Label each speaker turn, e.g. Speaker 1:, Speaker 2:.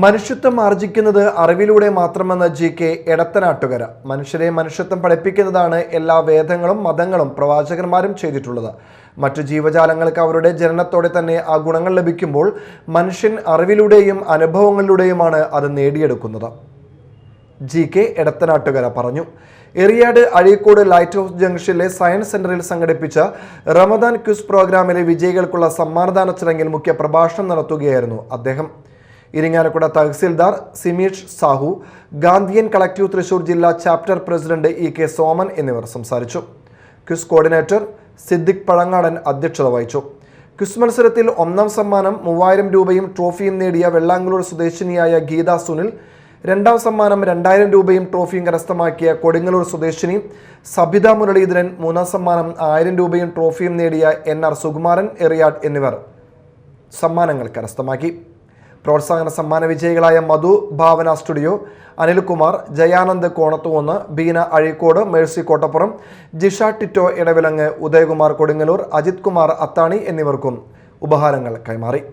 Speaker 1: മനുഷ്യത്വം ആർജിക്കുന്നത് അറിവിലൂടെ മാത്രമെന്ന് ജി.കെ. എടത്തനാട്ടുകര. മനുഷ്യരെ മനുഷ്യത്വം പഠിപ്പിക്കുന്നതാണ് എല്ലാ വേദങ്ങളും മതങ്ങളും പ്രവാചകന്മാരും ചെയ്തിട്ടുള്ളത്. മറ്റു ജീവജാലങ്ങൾക്ക് അവരുടെ ജനനത്തോടെ തന്നെ ആ ഗുണങ്ങൾ ലഭിക്കുമ്പോൾ മനുഷ്യൻ അറിവിലൂടെയും അനുഭവങ്ങളിലൂടെയുമാണ് അത് നേടിയെടുക്കുന്നത്. ജി.കെ. എടത്തനാട്ടുകര പറഞ്ഞു. എറിയാട് അഴീക്കോട് ലൈറ്റ് ഹൗസ് ജംഗ്ഷനിലെ സയൻസ് സെന്ററിൽ സംഘടിപ്പിച്ച റമദാൻ ക്വിസ് പ്രോഗ്രാമിലെ വിജയികൾക്കുള്ള സമ്മാനദാന ചടങ്ങിൽ മുഖ്യ പ്രഭാഷണം നടത്തുകയായിരുന്നു അദ്ദേഹം. ഇരിങ്ങാലക്കുട തഹസിൽദാർ സിമീഷ് സാഹു, ഗാന്ധിയൻ കളക്റ്റീവ് തൃശൂർ ജില്ലാ ചാപ്റ്റർ പ്രസിഡന്റ് ഇ.കെ. സോമൻ എന്നിവർ സംസാരിച്ചു. ക്വിസ് കോർഡിനേറ്റർ സിദ്ദിഖ് പഴങ്ങാടൻ അധ്യക്ഷത വഹിച്ചു. ക്വിസ് മത്സരത്തിൽ ഒന്നാം സമ്മാനം 3000 രൂപയും ട്രോഫിയും നേടിയ വെള്ളാങ്കല്ലൂർ സ്വദേശിനിയായ ഗീത സുനിൽ, രണ്ടാം സമ്മാനം 2000 രൂപയും ട്രോഫിയും കരസ്ഥമാക്കിയ കൊടുങ്ങല്ലൂർ സ്വദേശിനി സബിത മുരളീധരൻ, മൂന്നാം സമ്മാനം 1000 രൂപയും ട്രോഫിയും നേടിയ എൻ.ആർ. സുകുമാരൻ എറിയാട് എന്നിവർ സമ്മാനങ്ങൾ കരസ്ഥമാക്കി. പ്രോത്സാഹന സമ്മാന വിജയികളായ മധു ഭാവന സ്റ്റുഡിയോ, അനിൽകുമാർ, ജയാനന്ദ് കോണത്തുകുന്ന്, ബീന അഴീക്കോട്, മേഴ്സി കോട്ടപ്പുറം, ജിഷ ടിറ്റോ ഇടവിലങ്ങ്, ഉദയകുമാർ കൊടുങ്ങല്ലൂർ, അജിത് കുമാർ അത്താണി എന്നിവർക്കും ഉപഹാരങ്ങൾ കൈമാറി.